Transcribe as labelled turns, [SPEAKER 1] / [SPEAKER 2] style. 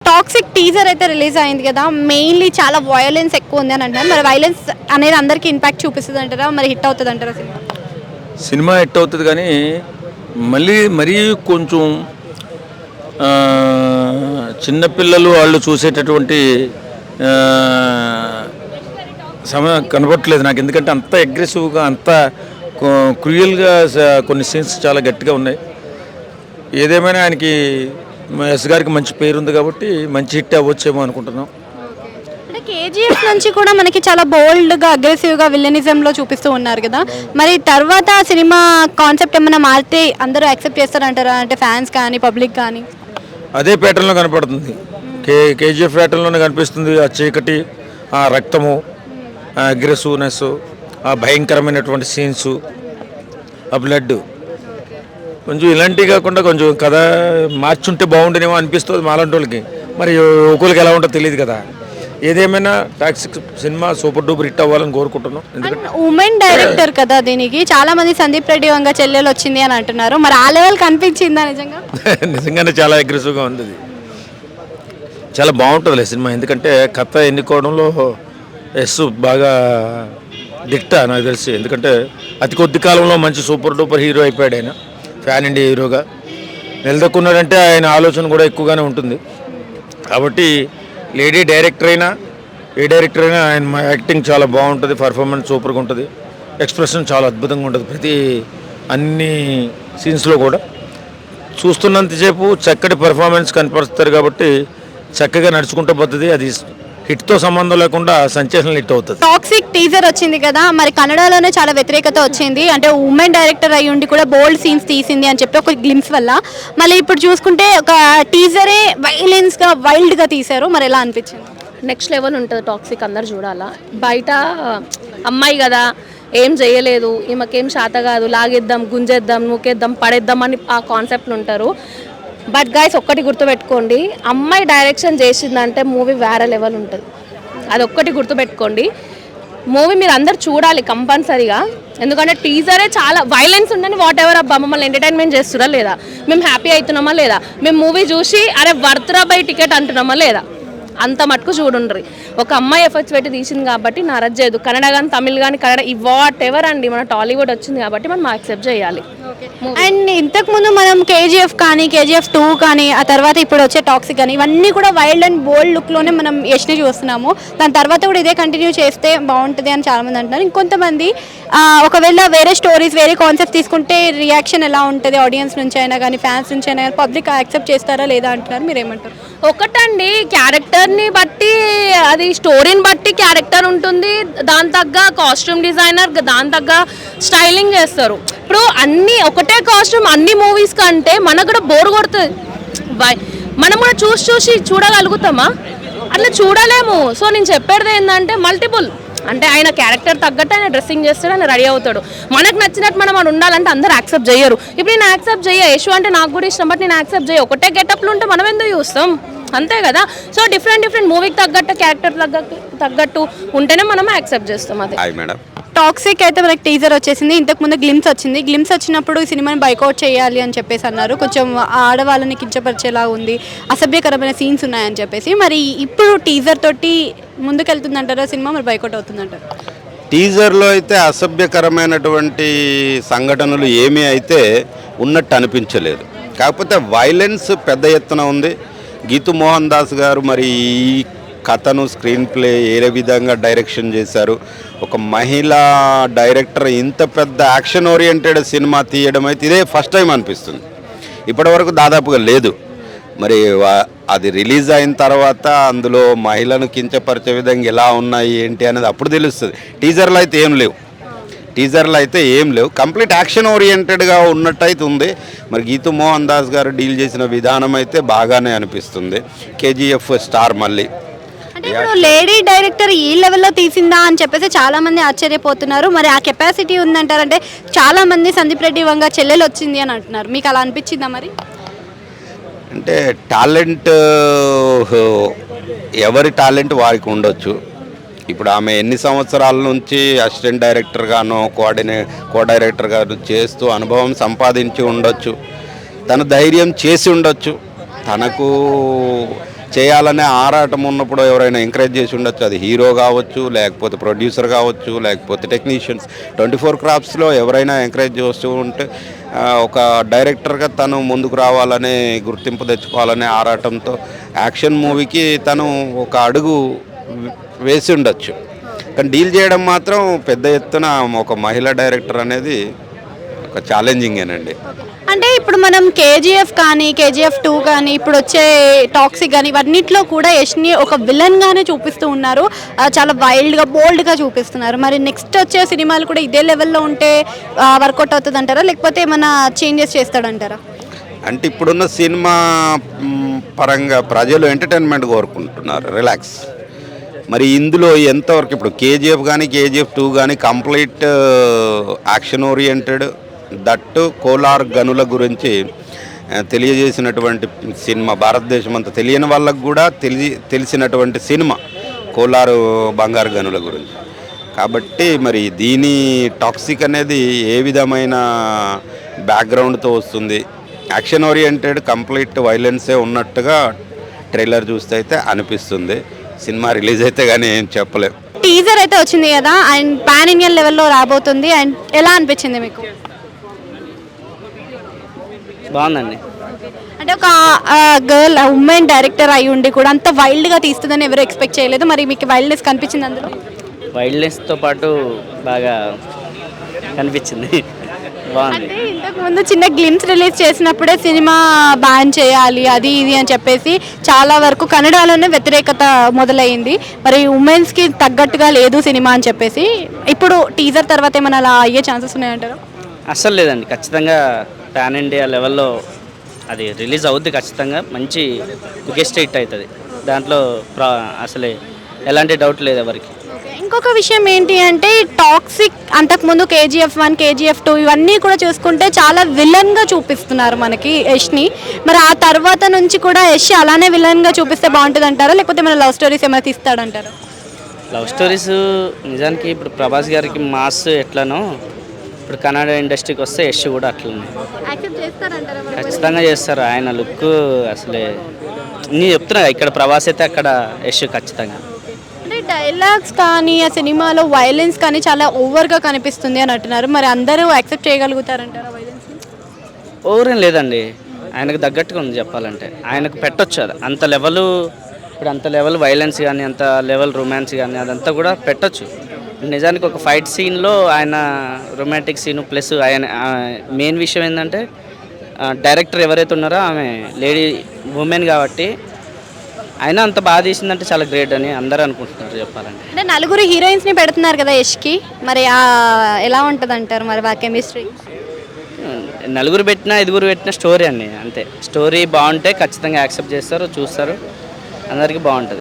[SPEAKER 1] Toxic teaser అయితే release అయింది కదా, మెయిన్లీ చాలా వయలెన్స్ ఎక్కువ ఉంది అని అంటారు. మరి వైలెన్స్ అనేది అందరికీ ఇంపాక్ట్ చూపిస్తుంది అంటారా, మరి హిట్ అవుతుంది అంటారా సినిమా?
[SPEAKER 2] సినిమా హిట్ అవుతుంది కానీ మరీ కొంచెం చిన్నపిల్లలు వాళ్ళు చూసేటటువంటి సమయం కనబడట్లేదు నాకు. ఎందుకంటే అంత అగ్రెసివ్గా అంత క్రూయల్గా కొన్ని సీన్స్ చాలా గట్టిగా ఉన్నాయి. ఏదేమైనా ఆయనకి ఎస్ గారికి మంచి పేరు ఉంది కాబట్టి మంచి హిట్ అవ్వచ్చేమో అనుకుంటున్నాం.
[SPEAKER 1] అంటే కేజీఎఫ్ నుంచి కూడా మనకి చాలా బోల్డ్గా అగ్రెసివ్గా విల్లనిజంలో చూపిస్తూ ఉన్నారు కదా, మరి తర్వాత సినిమా కాన్సెప్ట్ ఏమైనా మారితే అందరూ యాక్సెప్ట్ చేస్తారంటారా, అంటే ఫ్యాన్స్ కానీ పబ్లిక్ కానీ?
[SPEAKER 2] అదే ప్యాటర్న్లో కనపడుతుంది. కేజీఎఫ్ ప్యాటర్న్లోనే కనిపిస్తుంది. ఆ చీకటి, ఆ రక్తము, ఆ అగ్రెసివ్నెస్, ఆ భయంకరమైనటువంటి సీన్స్, ఆ బ్లడ్, కొంచెం ఇలాంటివి కాకుండా కొంచెం కథ మార్చుంటే బాగుండేనేమో అనిపిస్తుంది మాలాంటి వాళ్ళకి. మరి ఒకరికి ఎలా ఉంటుందో తెలియదు కదా. ఏదేమైనా toxic cinema super duper hit అవ్వాలని కోరుకుంటున్నాం. ఎందుకంటే
[SPEAKER 1] ఉమెన్ డైరెక్టర్ కదా, దీనికి చాలా మంది సందీప్ రెడ్డి వంగ చెల్లెలు వచ్చింది అని అంటున్నారు. మరి ఆ లెవెల్ కనిపించిందా నిజంగా?
[SPEAKER 2] నిజంగానే చాలా అగ్రెసివ్గా ఉంది. చాలా బాగుంటుంది సినిమా. ఎందుకంటే కథ ఎన్నుకోవడంలో ఎస్ బాగా దిట్ట నాకు తెలిసి. ఎందుకంటే అతి కొద్ది కాలంలో మంచి సూపర్ డూపర్ హీరో అయిపోయాడు ఆయన, ఫ్యాన్ ఇండియా హీరోగా నిలదొక్కున్నాడంటే ఆయన ఆలోచన కూడా ఎక్కువగానే ఉంటుంది. కాబట్టి లేడీ డైరెక్టర్ అయినా ఏ డైరెక్టర్ అయినా ఆయన యాక్టింగ్ చాలా బాగుంటుంది, పర్ఫార్మెన్స్ సూపర్గా ఉంటుంది, ఎక్స్ప్రెషన్ చాలా అద్భుతంగా ఉంటుంది ప్రతి అన్ని సీన్స్లో కూడా. చూస్తున్నంతసేపు చక్కటి పర్ఫార్మెన్స్ కనపరుస్తారు కాబట్టి చక్కగా నడుచుకుంటూ పోతుంది. అది హిట్తో సంబంధం లేకుండా సెన్సేషనల్ హిట్ అవుతుంది.
[SPEAKER 1] టాక్సిక్ టీజర్ వచ్చింది కదా, మరి కన్నడలోనే చాలా వ్యతిరేకత వచ్చింది. అంటే ఉమెన్ డైరెక్టర్ అయ్యి ఉండి కూడా బోల్డ్ సీన్స్ తీసింది అని చెప్పి ఒక గ్లిమ్స్ వల్ల, మళ్ళీ ఇప్పుడు చూసుకుంటే ఒక టీజరే వైలెన్స్గా వైల్డ్గా తీశారు. మరి ఎలా అనిపించింది?
[SPEAKER 3] నెక్స్ట్ లెవెల్ ఉంటుంది టాక్సిక్, అందరు చూడాలా. బయట అమ్మాయి కదా, ఏం చేయలేదు, ఈమెకేం శాత కాదు, లాగేద్దాం, గుంజేద్దాం, నూకేద్దాం, పడేద్దాం అని ఆ కాన్సెప్ట్లు ఉంటారు. బట్ గైస్ ఒక్కటి గుర్తుపెట్టుకోండి, అమ్మాయి డైరెక్షన్ చేసిందంటే మూవీ వేరే లెవెల్ ఉంటుంది. అది ఒక్కటి గుర్తుపెట్టుకోండి. మూవీ మీరు అందరు చూడాలి కంపల్సరీగా. ఎందుకంటే టీజరే చాలా వైలెన్స్ ఉందని వాట్ ఎవర్ అబ్బా మమ్మల్ని ఎంటర్టైన్మెంట్ చేస్తురా లేదా, మేము హ్యాపీ అవుతున్నామా లేదా, మేము మూవీ చూసి అరే వర్త్రా బై టికెట్ అంటున్నామా లేదా, అంత మటుకు చూడుండ్రి. ఒక అమ్మాయి ఎఫర్ట్స్ పెట్టి తీసింది కాబట్టి నా రజ్జేదు. కన్నడ కానీ తమిళ్ కానీ కన్నడ వాట్ ఎవర్ అండి, మన టాలీవుడ్ వచ్చింది కాబట్టి మనం యాక్సెప్ట్ చేయాలి.
[SPEAKER 1] అండ్ ఇంతకుముందు మనం కేజీఎఫ్ కానీ కేజీఎఫ్ 2 కానీ ఆ తర్వాత ఇప్పుడు వచ్చే టాక్సిక్ కానీ ఇవన్నీ కూడా వైల్డ్ అండ్ బోల్డ్ లుక్లోనే మనం యష్ని చూస్తున్నాము. దాని తర్వాత కూడా ఇదే కంటిన్యూ చేస్తే బాగుంటుంది అని చాలామంది అంటున్నారు. ఇంకొంతమంది ఒకవేళ వేరే స్టోరీస్ వేరే కాన్సెప్ట్ తీసుకుంటే రియాక్షన్ ఎలా ఉంటుంది ఆడియన్స్ నుంచి అయినా కానీ ఫ్యాన్స్ నుంచి అయినా కానీ పబ్లిక్ యాక్సెప్ట్ చేస్తారా లేదా అంటున్నారు. మీరు ఏమంటారు?
[SPEAKER 3] ఒకటండి, క్యారెక్టర్ని బట్టి అది స్టోరీని బట్టి క్యారెక్టర్ ఉంటుంది, దాని తగ్గ కాస్ట్యూమ్ డిజైనర్ దాని తగ్గ స్టైలింగ్ చేస్తారు. ఇప్పుడు అన్నీ ఒకటే కాస్ట్యూమ్ అన్ని మూవీస్ కంటే మనకు కూడా బోర్ కొడుతుంది. మనం కూడా చూసి చూడగలుగుతామా? అట్లా చూడలేము. సో నేను చెప్పేది ఏంటంటే మల్టిపుల్, అంటే ఆయన క్యారెక్టర్ తగ్గట్టు ఆయన డ్రెస్సింగ్ చేస్తాడు, ఆయన రెడీ అవుతాడు. మనకు నచ్చినట్టు మనం అది ఉండాలంటే అందరూ యాక్సెప్ట్ చేయరు. ఇప్పుడు నేను యాక్సెప్ట్ చేయ, యశు అంటే నాకు కూడా ఇష్టం, బట్ నేను యాక్సెప్ట్ చేయ. ఒకటే గెటప్లు ఉంటే మనం ఎందుకు చూస్తాం, అంతే కదా. సో డిఫరెంట్ మూవీకి తగ్గట్టు క్యారెక్టర్ తగ్గట్టు ఉంటేనే మనం యాక్సెప్ట్ చేస్తాం. అదే
[SPEAKER 4] మేడం.
[SPEAKER 1] టాక్సిక్ అయితే మనకి టీజర్ వచ్చేసింది, ఇంతకుముందు గ్లిమ్స్ వచ్చింది. గ్లిమ్స్ వచ్చినప్పుడు ఈ సినిమాని బైకౌట్ చేయాలి అని చెప్పేసి అన్నారు. కొంచెం ఆడవాళ్ళని కించపరిచేలా ఉంది, అసభ్యకరమైన సీన్స్ ఉన్నాయని చెప్పేసి. మరి ఇప్పుడు టీజర్ తోటి ముందుకెళ్తుందంటారా సినిమా, మరి బైకౌట్ అవుతుందంటారు?
[SPEAKER 4] టీజర్లో అయితే అసభ్యకరమైనటువంటి సంఘటనలు ఏమీ అయితే ఉన్నట్టు అనిపించలేదు. కాకపోతే వైలెన్స్ పెద్ద ఎత్తున ఉంది. గీతు మోహన్ దాస్ గారు మరి ఈ కథను స్క్రీన్ ప్లే ఏ విధంగా డైరెక్షన్ చేశారు. ఒక మహిళా డైరెక్టర్ ఇంత పెద్ద యాక్షన్ ఓరియంటెడ్ సినిమా తీయడం అయితే ఇదే ఫస్ట్ టైం అనిపిస్తుంది. ఇప్పటివరకు దాదాపుగా లేదు. మరి అది రిలీజ్ అయిన తర్వాత అందులో మహిళను కించపరిచే విధంగా ఎలా ఉన్నాయి ఏంటి అనేది అప్పుడు తెలుస్తుంది. టీజర్లో అయితే ఏం లేవు. కంప్లీట్ యాక్షన్ ఓరియంటెడ్గా ఉన్నట్టయితే ఉంది. మరి గీతు మోహన్ దాస్ గారు డీల్ చేసిన విధానం అయితే బాగానే అనిపిస్తుంది. కేజీఎఫ్ స్టార్ మళ్ళీ
[SPEAKER 1] అంటే ఇప్పుడు లేడీ డైరెక్టర్ ఈ లెవెల్లో తీసిందా అని చెప్పేసి చాలా మంది ఆశ్చర్యపోతున్నారు. మరి ఆ కెపాసిటీ ఉందంటారంటే చాలా మంది సందీప్ రెడ్డి వంగ చెల్లెలు వచ్చింది అని అంటున్నారు. మీకు అలా అనిపించిందా? మరి
[SPEAKER 4] అంటే టాలెంట్ ఎవరి టాలెంట్ వారికి ఉండొచ్చు. ఇప్పుడు ఆమె ఎన్ని సంవత్సరాల నుంచి అసిస్టెంట్ డైరెక్టర్గానో కో డైరెక్టర్గాను చేస్తూ అనుభవం సంపాదించి ఉండొచ్చు. తను ధైర్యం చేసి ఉండొచ్చు. తనకు చేయాలనే ఆరాటం ఉన్నప్పుడు ఎవరైనా ఎంకరేజ్ చేసి ఉండొచ్చు. అది హీరో కావచ్చు, లేకపోతే ప్రొడ్యూసర్ కావచ్చు, లేకపోతే టెక్నీషియన్స్. 24 క్రాఫ్ట్స్లో ఎవరైనా ఎంకరేజ్ చేస్తూ ఉంటే ఒక డైరెక్టర్గా తను ముందుకు రావాలనే గుర్తింపు తెచ్చుకోవాలనే ఆరాటంతో యాక్షన్ మూవీకి తను ఒక అడుగు వేసి ఉండొచ్చు. కానీ డీల్ చేయడం మాత్రం పెద్ద ఎత్తున ఒక మహిళా డైరెక్టర్ అనేది ఒక ఛాలెంజింగేనండి.
[SPEAKER 1] అంటే ఇప్పుడు మనం కేజీఎఫ్ కానీ కేజీఎఫ్ 2 కానీ ఇప్పుడు వచ్చే టాక్సిక్ కానీ ఇవన్నిట్లో కూడా యష్ని ఒక విలన్గానే చూపిస్తూ ఉన్నారు. చాలా వైల్డ్గా బోల్డ్గా చూపిస్తున్నారు. మరి నెక్స్ట్ వచ్చే సినిమాలు కూడా ఇదే లెవెల్లో ఉంటే వర్కౌట్ అవుతుంది అంటారా, లేకపోతే ఏమైనా చేంజెస్ చేస్తాడంటారా?
[SPEAKER 4] అంటే ఇప్పుడున్న సినిమా పరంగా ప్రజలు ఎంటర్టైన్మెంట్ కోరుకుంటున్నారు, రిలాక్స్. మరి ఇందులో ఎంతవరకు ఇప్పుడు కేజీఎఫ్ కానీ కేజీఎఫ్ 2 కానీ complete action oriented, that Kolar గనుల గురించి తెలియజేసినటువంటి సినిమా. భారతదేశం అంతా తెలియని వాళ్ళకు కూడా తెలిసినటువంటి సినిమా కోలారు బంగారు గనుల గురించి. కాబట్టి మరి దీని టాక్సిక్ అనేది ఏ విధమైన బ్యాక్గ్రౌండ్తో వస్తుంది, యాక్షన్ ఓరియంటెడ్ కంప్లీట్ వైలెన్సే ఉన్నట్టుగా ట్రైలర్ చూస్తే అయితే అనిపిస్తుంది. సినిమా రిలీజ్ అయితే కానీ ఏం చెప్పలేం.
[SPEAKER 1] టీజర్ అయితే వచ్చింది కదా, అండ్ పాన్ ఇండియన్ లెవెల్లో రాబోతుంది. అండ్ ఎలా అనిపించింది మీకు?
[SPEAKER 5] బాగుందండి.
[SPEAKER 1] అంటే ఒక గర్ల్ ఉమెన్ డైరెక్టర్ అయి ఉండి కూడా అంత వైల్డ్గా తీస్తుందని ఎవరు ఎక్స్పెక్ట్ చేయలేదు. మరి మీకు వైల్డ్నెస్ కనిపించింది అందులో?
[SPEAKER 5] వైల్డ్నెస్తో పాటు బాగా కనిపించింది, బాగుంది.
[SPEAKER 1] అంటే ఇంతకుముందు చిన్న గ్లిమ్స్ రిలీజ్ చేసినప్పుడే సినిమా బ్యాన్ చేయాలి అది ఇది అని చెప్పేసి చాలా వరకు కన్నడలోనే వ్యతిరేకత మొదలైంది. మరి ఉమెన్స్కి తగ్గట్టుగా లేదు సినిమా అని చెప్పేసి ఇప్పుడు టీజర్ తర్వాత ఏమైనా అలా అయ్యే ఛాన్సెస్ ఉన్నాయంటారా?
[SPEAKER 5] అస్సలు లేదండి, ఖచ్చితంగా పాన్ ఇండియా లెవెల్లో అది రిలీజ్ అవుద్ది. ఖచ్చితంగా మంచి బిగ్గెస్ట్ హిట్ అవుతుంది, దాంట్లో అసలే ఎలాంటి డౌట్ లేదు ఎవరికి.
[SPEAKER 1] ఇంకొక విషయం ఏంటి అంటే టాక్సిక్ అంతకుముందు కేజీఎఫ్ 1 కేజీఎఫ్ 2 ఇవన్నీ కూడా చూసుకుంటే చాలా విలన్గా చూపిస్తున్నారు మనకి యష్ని. మరి ఆ తర్వాత నుంచి కూడా యష్ అలానే విలన్గా చూపిస్తే బాగుంటుంది అంటారా, లేకపోతే మన లవ్ స్టోరీస్ ఏమైనా తీస్తాడంటారా?
[SPEAKER 5] లవ్ స్టోరీస్ నిజానికి ఇప్పుడు ప్రభాస్ గారికి మాస్ ఎట్లనో ఇప్పుడు కన్నడ ఇండస్ట్రీకి వస్తే యష్ కూడా అట్లనే ఖచ్చితంగా చేస్తారు. ఆయన లుక్ అసలే నేను చెప్తున్నా, ఇక్కడ ప్రభాస్ అయితే అక్కడ యష్ ఖచ్చితంగా.
[SPEAKER 1] అంటే డైలాగ్స్ కానీ ఆ సినిమాలో వైలెన్స్ కానీ చాలా ఓవర్గా కనిపిస్తుంది అని అంటున్నారు. మరి అందరూ యాక్సెప్ట్ చేయగలుగుతారంటారా వైలెన్స్?
[SPEAKER 5] ఓవర్ ఏం లేదండి, ఆయనకు తగ్గట్టుగా ఉంది చెప్పాలంటే. ఆయనకు పెట్టొచ్చు అది అంత లెవెల్. ఇప్పుడు అంత లెవెల్ వైలెన్స్ కానీ అంత లెవెల్ రొమాన్స్ కానీ అదంతా కూడా పెట్టొచ్చు. నిజానికి ఒక ఫైట్ సీన్లో ఆయన రొమాంటిక్ సీను ప్లస్ ఆయన మెయిన్ విషయం ఏంటంటే డైరెక్టర్ ఎవరైతే ఉన్నారో ఆమె లేడీ ఉమెన్ కాబట్టి అయినా అంత బాగా తీసిందంటే చాలా గ్రేట్ అని అందరూ అనుకుంటున్నారు చెప్పాలంటే.
[SPEAKER 1] అంటే నలుగురు హీరోయిన్స్ని పెడుతున్నారు కదా యష్కి, మరి ఎలా ఉంటుంది అంటారు మరి ఆ కెమిస్ట్రీ?
[SPEAKER 5] నలుగురు పెట్టినా 5గురు పెట్టినా స్టోరీ అండి అంతే. స్టోరీ బాగుంటే ఖచ్చితంగా యాక్సెప్ట్ చేస్తారు, చూస్తారు, అందరికీ బాగుంటుంది.